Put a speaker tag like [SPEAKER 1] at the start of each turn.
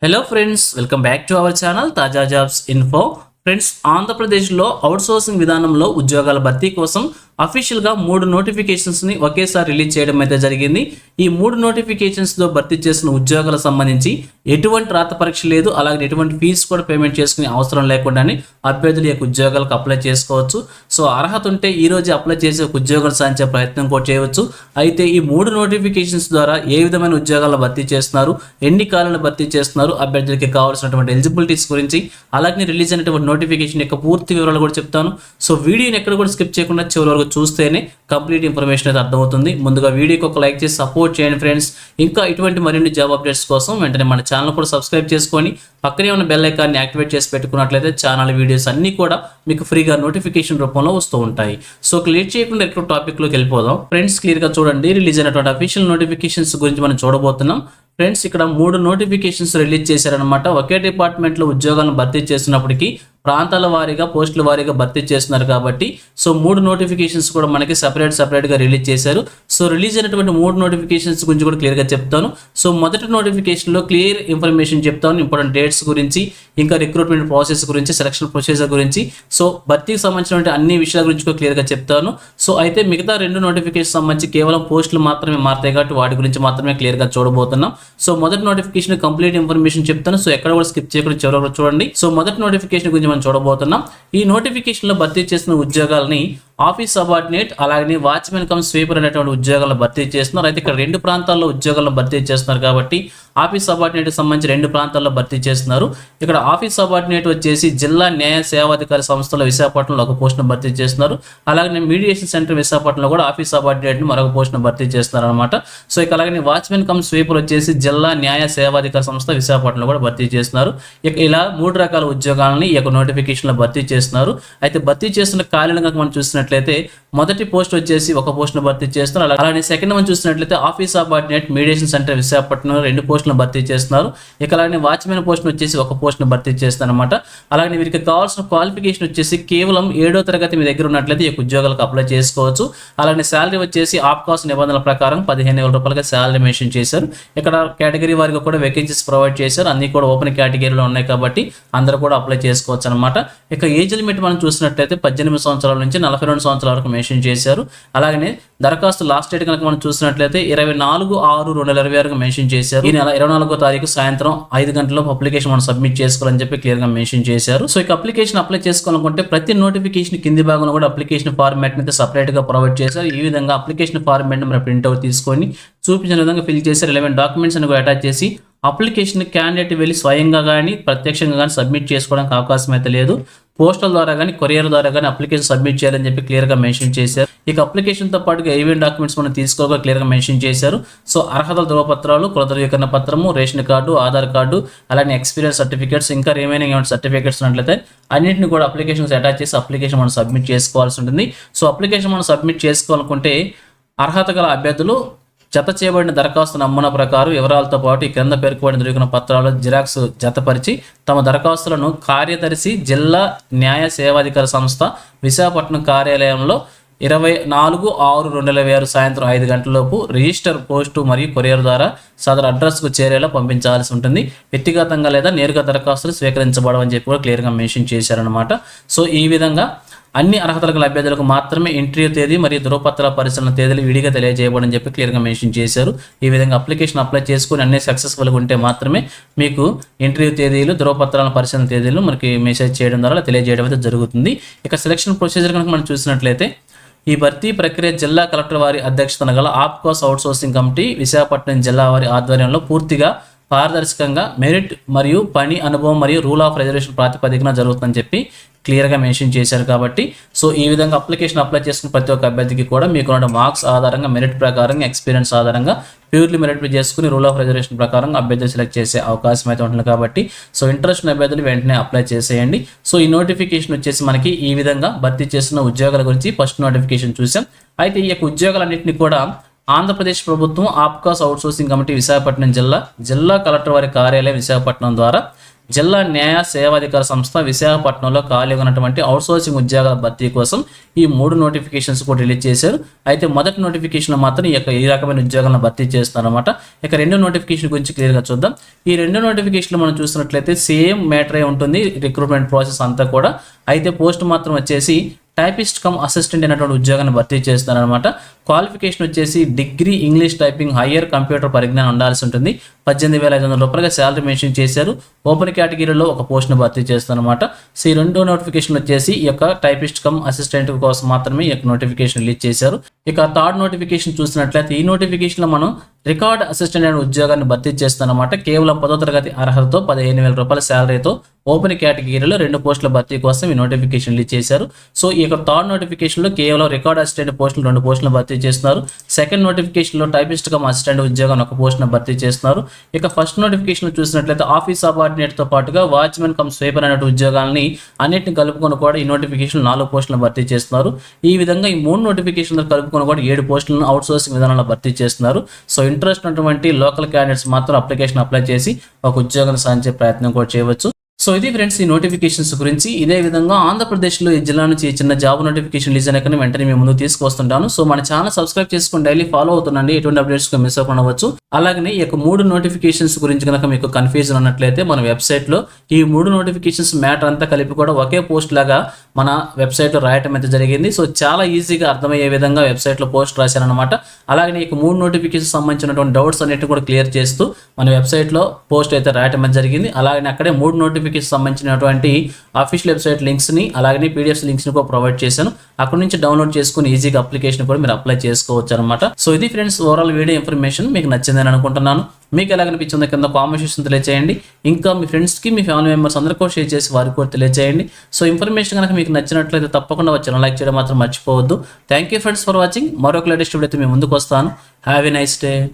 [SPEAKER 1] Hello friends, welcome back to our channel Taja Jobs Info. Friends ఆంధ్రప్రదేశ్లో outsourcing విధానంలో ఉద్యోగాల భర్తీ కోసం అఫీషియల్గా 3 నోటిఫికేషన్స్ని ఒకేసారి రిలీజ్ చేయడం అయితే జరిగింది. ఈ 3 నోటిఫికేషన్స్లో భర్తీ చేసిన ఉద్యోగాలకు సంబంధించి ఎటువంటి రాత పరీక్ష లేదు, అలాగే ఎటువంటి ఫీజు కూడా పేమెంట్ చేసుకునే అవసరం లేకుండానే అభ్యర్థులు ఈ ఉద్యోగాలకు అప్లై చేసుకోవచ్చు. సో అర్హత ఉంటే ఈ రోజు అప్లై చేసే ఉద్యోగాలు సాధించే ప్రయత్నం కూడా చేయవచ్చు. అయితే ఈ 3 నోటిఫికేషన్స్ ద్వారా ఏ విధమైన ఉద్యోగాలను భర్తీ చేస్తున్నారు, ఎన్ని కాలాలను భర్తీ చేస్తున్నారు, అభ్యర్థులకి కావాల్సినటువంటి ఎలిజిబిలిటీస్ గురించి, అలాగే రిలీజ్ అయినటువంటి నోటిఫికేషన్ యొక్క పూర్తి వివరాలు కూడా చెప్తాను. సో వీడియోని ఎక్కడ కూడా స్కిప్ చేయకుండా చివరి వరకు చూస్తేనే కంప్లీట్ ఇన్ఫర్మేషన్ అయితే అర్థమవుతుంది. ముందుగా వీడియోకి ఒక లైక్ చేసి సపోర్ట్ చేయండి ఫ్రెండ్స్. ఇంకా ఇటువంటి మరిన్ని జాబ్ అప్డేట్స్ కోసం వెంటనే మన ఛానల్ కూడా సబ్స్క్రైబ్ చేసుకొని పక్కనే ఉన్న బెల్ ఐకాన్ని యాక్టివేట్ చేసి పెట్టుకున్నట్లయితే ఛానల్ వీడియోస్ అన్నీ కూడా మీకు ఫ్రీగా నోటిఫికేషన్ రూపంలో వస్తూ ఉంటాయి. సో క్లియర్ చేయకుండా ఎక్కువ టాపిక్లోకి వెళ్ళిపోదాం. ఫ్రెండ్స్ క్లియర్గా చూడండి, రిలీజ్ అయినటువంటి అఫీషియల్ నోటిఫికేషన్స్ గురించి మనం చూడబోతున్నాం. ఫ్రెండ్స్ ఇక్కడ 3 నోటిఫికేషన్స్ రిలీజ్ చేశారనమాట. ఒకే డిపార్ట్మెంట్లో ఉద్యోగాలను భర్తీ చేసినప్పటికీ ప్రాంతాల వారీగా పోస్టుల వారీగా భర్తీ చేస్తున్నారు కాబట్టి సో 3 నోటిఫికేషన్స్ కూడా మనకి సపరేట్గా రిలీజ్ చేశారు. సో రిలీజ్ అయినటువంటి 3 నోటిఫికేషన్స్ గురించి కూడా క్లియర్గా చెప్తాను. సో మొదటి నోటిఫికేషన్లో క్లియర్ ఇన్ఫర్మేషన్ చెప్తాను, ఇంపార్టెంట్ డేట్స్ గురించి, ఇంకా రిక్రూట్మెంట్ ప్రాసెస్ గురించి, సెలక్షన్ ప్రొసీజర్ గురించి, సో భర్తీకి సంబంధించినటువంటి అన్ని విషయాల గురించి కూడా క్లియర్గా చెప్తాను. సో అయితే మిగతా 2 నోటిఫికేషన్ సంబంధించి కేవలం పోస్టులు మాత్రమే మారుతాయి కాబట్టి వాటి గురించి మాత్రమే క్లియర్గా చూడబోతున్నాం. సో మొదటి నోటిఫికేషన్ కంప్లీట్ ఇన్ఫర్మేషన్ చెప్తాను. సో ఎక్కడ కూడా స్కిప్ చేయకుండా చివరి చూడండి. సో మొదటి నోటిఫికేషన్ గురించి మనం చూడబోతున్నాం. ఈ నోటిఫికేషన్లో భర్తీ చేసిన ఉద్యోగాలని ఆఫీస్ సబార్డినేట్ అలాగే వాచ్మెన్ కమ్ స్వీపర్ అనేటువంటి ఉద్యోగాలను భర్తీ చేస్తున్నారు. అయితే ఇక్కడ 2 ప్రాంతాల్లో ఉద్యోగాలను భర్తీ చేస్తున్నారు కాబట్టి ఆఫీస్ సబార్డినేట్కి సంబంధించి 2 ప్రాంతాల్లో భర్తీ చేస్తున్నారు. ఇక్కడ ఆఫీస్ సబార్డినేట్ వచ్చేసి జిల్లా న్యాయ సేవాధికారి సంస్థలో విశాఖపట్నంలో ఒక పోస్టును భర్తీ చేస్తున్నారు. అలాగే మీడియేషన్ సెంటర్ విశాఖపట్నంలో కూడా ఆఫీస్ సబార్డినేట్ని మరొక పోస్టును భర్తీ చేస్తున్నారు అనమాట. సో ఇక అలాగే వాచ్మెన్ కమ్ స్వీపర్ వచ్చేసి జిల్లా న్యాయ సేవాధికారి సంస్థ విశాఖపట్నంలో కూడా భర్తీ చేస్తున్నారు. ఇక ఇలా 3 రకాల ఉద్యోగాలని ఈ యొక్క నోటిఫికేషన్లో భర్తీ చేస్తున్నారు. అయితే భర్తీ చేస్తున్న ఖాళీలను కనుక మనం చూసినట్లయితే మొదటి పోస్ట్ వచ్చేసి ఒక పోస్టును భర్తీ చేస్తున్నారు. అలాగే సెకండ్ మనం చూసినట్లయితే office subordinate mediation centre Visakhapatnam 2 పోస్టులను భర్తీ చేస్తున్నారు. ఇక అలాగే వాచ్మెన్ పోస్ట్ వచ్చేసి ఒక పోస్టును భర్తీ చేస్తారు అనమాట. అలాగే వీరికి కావాల్సిన క్వాలిఫికేషన్ వచ్చేసి కేవలం 7వ తరగతి మీ దగ్గర ఉన్నట్లయితే ఈ ఉద్యోగాలకు అప్లై చేసుకోవచ్చు. అలాగే శాలరీ వచ్చేసి ఆప్కాస్ నిబంధనల ప్రకారం 15,000 రూపాయలుగా శాలరీ మెన్షన్ చేశారు. ఇక్కడ కేటగిరీ వారికి కూడా వేకెన్సీస్ ప్రొవైడ్ చేశారు. అన్ని కూడా ఓపెన్ కేటగిరీలో ఉన్నాయి కాబట్టి అందరూ కూడా అప్లై చేసుకోవచ్చు అనమాట. ఇక ఏజ్ లిమిట్ మనం చూసినట్లయితే 18 సంవత్సరాల నుంచి 42 సంవత్సరాల వరకు మెన్షన్ చేశారు. అలాగే దరఖాస్తు లాస్ట్ డేట్ కనుక మనం చూసినట్లయితే 24/6/2026 మెన్షన్ చేశారు. ఈ నెల 24వ తారీఖు సాయంత్రం 5 గంటలకు అప్లికేషన్ మనం సబ్మిట్ చేసుకోవాలని చెప్పి క్లియర్గా మెన్షన్ చేశారు. సో ఇక అప్లికేషన్ అప్లై చేసుకోవాలనుకుంటే ప్రతి నోటిఫికేషన్ కింది భాగంలో కూడా అప్లికేషన్ ఫార్మాట్ అయితే సపరేట్గా ప్రొవైడ్ చేశారు. ఈ విధంగా అప్లికేషన్ ఫార్మాట్ మనం ప్రింట్అవుట్ తీసుకొని చూపించిన విధంగా ఫిల్ చేసి రిలవెంట్ డాక్యుమెంట్స్ అని కూడా అటాచ్ చేసి అప్లికేషన్ క్యాండిడేట్ వెళ్ళి స్వయంగా కానీ ప్రత్యక్షంగా కానీ సబ్మిట్ చేసుకోవడానికి అవకాశం అయితే లేదు. పోస్టల్ ద్వారా కానీ కొరియర్ ద్వారా కానీ అప్లికేషన్ సబ్మిట్ చేయాలని చెప్పి క్లియర్గా మెన్షన్ చేశారు. ఇక అప్లికేషన్తో పాటుగా ఏమేమి డాక్యుమెంట్స్ మనం తీసుకోగా క్లియర్గా మెన్షన్ చేశారు. సో అర్హతల ధృవపత్రాలు, కుల ధృవీకరణ పత్రము, రేషన్ కార్డు, ఆధార్ కార్డు, అలాగే ఎక్స్పీరియన్స్ సర్టిఫికేట్స్, ఇంకా ఏమైనా సర్టిఫికేట్స్ ఉన్నట్లయితే అన్నింటిని కూడా అప్లికేషన్స్ అటాచ్ చేసి అప్లికేషన్ మనం సబ్మిట్ చేసుకోవాల్సి ఉంటుంది. సో అప్లికేషన్ మనం సబ్మిట్ చేసుకోవాలనుకుంటే అర్హత గల అభ్యర్థులు జత చేయబడిన దరఖాస్తు నమూనా ప్రకారం వివరాలతో పాటు ఈ క్రింద పేర్కొబడిన ధృవీకరణ పత్రాలు జిరాక్స్ జతపరిచి తమ దరఖాస్తులను కార్యదర్శి జిల్లా న్యాయ సేవాధికార సంస్థ విశాఖపట్నం కార్యాలయంలో 24/6/2026 సాయంత్రం 5 గంటలలోపు రిజిస్టర్ పోస్టు మరియు కొరియర్ ద్వారా సదరు అడ్రస్కు చేరేలా పంపించాల్సి ఉంటుంది. వ్యక్తిగతంగా లేదా నేరుగా దరఖాస్తులు స్వీకరించబడవని చెప్పి కూడా క్లియర్గా మెన్షన్ చేశారనమాట. సో ఈ విధంగా అన్ని అర్హతల గల అభ్యర్థులకు మాత్రమే ఇంటర్వ్యూ తేదీ మరియు ధృవపత్రాల పరిశీలన తేదీలు విడిగా తెలియజేయబడని చెప్పి క్లియర్గా మెన్షన్ చేశారు. ఈ విధంగా అప్లికేషన్ అప్లై చేసుకుని అన్ని సక్సెస్ఫుల్గా ఉంటే మాత్రమే మీకు ఇంటర్వ్యూ తేదీలు, ధృవపత్రాల పరిశీలన తేదీలు మనకి మెసేజ్ చేయడం ద్వారా తెలియజేయడం అయితే జరుగుతుంది. ఇక సెలక్షన్ ప్రొసీజర్ కనుక మనం చూసినట్లయితే ఈ భర్తీ ప్రక్రియ జిల్లా కలెక్టర్ వారి అధ్యక్షతన గల ఆప్కాస్ అవుట్సోర్సింగ్ కమిటీ విశాఖపట్నం జిల్లా వారి ఆధ్వర్యంలో పూర్తిగా పారదర్శకంగా మెరిట్ మరియు పని అనుభవం మరియు రూల్ ఆఫ్ రిజర్వేషన్ ప్రాతిపదికన జరుగుతుందని చెప్పి క్లియర్గా మెన్షన్ చేశారు. కాబట్టి సో ఈ విధంగా అప్లికేషన్ అప్లై చేసుకున్న ప్రతి ఒక్క అభ్యర్థికి కూడా మీకు ఉన్న మార్క్స్ ఆధారంగా, మెరిట్ ప్రకారంగా, ఎక్స్పీరియన్స్ ఆధారంగా ప్యూర్లీ మెరిట్ చేసుకుని రూల్ ఆఫ్ రిజర్వేషన్ ప్రకారం అభ్యర్థులు సెలెక్ట్ చేసే అవకాశం అయితే ఉంటుంది. కాబట్టి సో ఇంట్రెస్ట్ ఉన్న అభ్యర్థులు వెంటనే అప్లై చేసేయండి. సో ఈ నోటిఫికేషన్ వచ్చేసి మనకి ఈ విధంగా భర్తీ చేస్తున్న ఉద్యోగాల గురించి ఫస్ట్ నోటిఫికేషన్ చూసాం. అయితే ఈ యొక్క ఉద్యోగాలన్నింటినీ కూడా ఆంధ్రప్రదేశ్ ప్రభుత్వం ఆప్కాస్ అవుట్సోర్సింగ్ కమిటీ విశాఖపట్నం జిల్లా కలెక్టర్ వారి కార్యాలయం విశాఖపట్నం ద్వారా జిల్లా న్యాయ సేవాధికార సంస్థ విశాఖపట్నంలో ఖాళీ ఉన్నటువంటి అవుట్సోర్సింగ్ ఉద్యోగాల భర్తీ కోసం ఈ 3 నోటిఫికేషన్స్ కూడా రిలీజ్ చేశారు. అయితే మొదటి నోటిఫికేషన్ మాత్రం ఈ రకమైన ఉద్యోగాలను భర్తీ చేస్తున్నారన్నమాట. ఇక రెండో నోటిఫికేషన్ గురించి క్లియర్గా చూద్దాం. ఈ రెండు నోటిఫికేషన్లు మనం చూసినట్లయితే సేమ్ మ్యాటరే ఉంటుంది రిక్రూట్మెంట్ ప్రాసెస్ అంతా కూడా. అయితే పోస్ట్ మాత్రం వచ్చేసి టైపిస్ట్ కమ్ అసిస్టెంట్ అనేటువంటి ఉద్యోగాన్ని భర్తీ చేస్తారనమాట. క్వాలిఫికేషన్ వచ్చేసి degree English typing higher computer పరిజ్ఞానం ఉండాల్సి ఉంటుంది. 18,500 రూపాయలుగా శాలరీ మెన్షన్ చేశారు. ఓపెన్ కేటగిరీలో ఒక పోస్ట్ను భర్తీ చేస్తారనమాట. సో ఈ రెండో నోటిఫికేషన్ వచ్చేసి ఈ యొక్క టైపిస్ట్ కమ్ అసిస్టెంట్ కోసం మాత్రమే ఈ యొక్క నోటిఫికేషన్ రిలీజ్ చేశారు. ఇక థర్డ్ నోటిఫికేషన్ చూసినట్లయితే ఈ నోటిఫికేషన్లో మనం రికార్డ్ అసిస్టెంట్ అనే ఉద్యోగాన్ని భర్తీ చేస్తారనమాట. కేవలం 10వ తరగతి అర్హతతో 15,000 రూపాయల శాలరీతో ఓపెన్ కేటగిరీలో 2 పోస్టుల భర్తీ కోసం ఈ నోటిఫికేషన్ రిలీజ్ చేశారు. సో ఈ యొక్క థర్డ్ నోటిఫికేషన్లో కేవలం రికార్డ్ అసిస్టెంట్ పోస్టులు 2 పోస్టులను భర్తీ చేస్తున్నారు. సెకండ్ నోటిఫికేషన్లో టైపిస్ట్ కమ్ అసిస్టెంట్ ఉద్యోగాన్ని 1 పోస్టును భర్తీ చేస్తున్నారు. ఇక ఫస్ట్ నోటిఫికేషన్ చూసినట్లయితే ఆఫీస్ సబార్డినేట్తో పాటుగా వాచ్మెన్ కమ్ స్వీపర్ అనే ఉద్యోగాలని అన్నింటిని కలుపుకొని కూడా ఈ నోటిఫికేషన్ 4 పోస్టులను భర్తీ చేస్తున్నారు. ఈ విధంగా ఈ 3 నోటిఫికేషన్లు కలుపుకొని కూడా 7 పోస్టులను అవుట్సోర్సింగ్ విధానంలో భర్తీ చేస్తున్నారు. సో ఇంట్రెస్ట్ ఉన్నటువంటి లోకల్ క్యాండిడేట్స్ మాత్రం అప్లికేషన్ అప్లై చేసి ఒక ఉద్యోగాన్ని సాధించే ప్రయత్నం కూడా చేయవచ్చు. సో ఇది ఫ్రెండ్స్ ఈ నోటిఫికేషన్స్ గురించి. ఇదే విధంగా ఆంధ్రప్రదేశ్లో ఈ జిల్లా నుంచి చిన్న జాబ్ నోటిఫికేషన్ రిలీజ్ అయినా వెంటనే మేము ముందుకు తీసుకొస్తుంటాను. సో మన ఛానల్ సబ్స్క్రైబ్ చేసుకుని డైలీ ఫాలో అవుతుండండి. ఎటువంటి అప్డేట్స్ మిస్ అవ్వకుండా అవ్వచ్చు. అలాగే ఈ యొక్క 3 నోటిఫికేషన్స్ గురించి కనుక మీకు కన్ఫ్యూజన్ ఉన్నట్లయితే మన వెబ్సైట్లో ఈ 3 నోటిఫికేషన్స్ మ్యాటర్ అంతా కలిపి కూడా ఒకే పోస్ట్ లాగా మన వెబ్సైట్లో రాయటం అయితే జరిగింది. సో చాలా ఈజీగా అర్థమయ్యే విధంగా వెబ్సైట్లో పోస్ట్ రాశారనమాట. అలాగే ఈ 3 నోటిఫికేషన్ సంబంధించినటువంటి డౌట్స్ అన్నిటిని కూడా క్లియర్ చేస్తూ మన వెబ్సైట్లో పోస్ట్ అయితే రాయటం అయితే జరిగింది. అలాగే అక్కడే 3 నోటిఫికేషన్ సంబంధించినటువంటి అఫీషియల్ వెబ్సైట్ లింక్స్ని అలాగే పీడిఎఫ్స్ లింక్స్ని కూడా ప్రొవైడ్ చేశాను. అక్కడ నుంచి డౌన్లోడ్ చేసుకుని ఈజీగా అప్లికేషన్ కూడా మీరు అప్లై చేసుకోవచ్చు అనమాట. సో ఇది ఫ్రెండ్స్ ఓవరాల్ వీడియో ఇన్ఫర్మేషన్ మీకు నచ్చిందని అనుకుంటున్నాను. మీకు ఎలా అనిపించిందో కింద కామెంట్ సెక్షన్ తెలియజేయండి. ఇంకా మీ ఫ్రెండ్స్కి మీ ఫ్యామిలీ మెంబర్స్ అందరికీ కూడా షేర్ చేసి వారికి కూడా తెలియజేయండి. సో ఇన్ఫర్మేషన్ కనుక మీకు నచ్చినట్లయితే తప్పకుండా వచ్చి లైక్ చేయడం మాత్రం మర్చిపోవద్దు. Thank you friends for watching. మరొక లేటెస్ట్ వీడియో అయితే మేము ముందుకు వస్తాను. Have a nice day.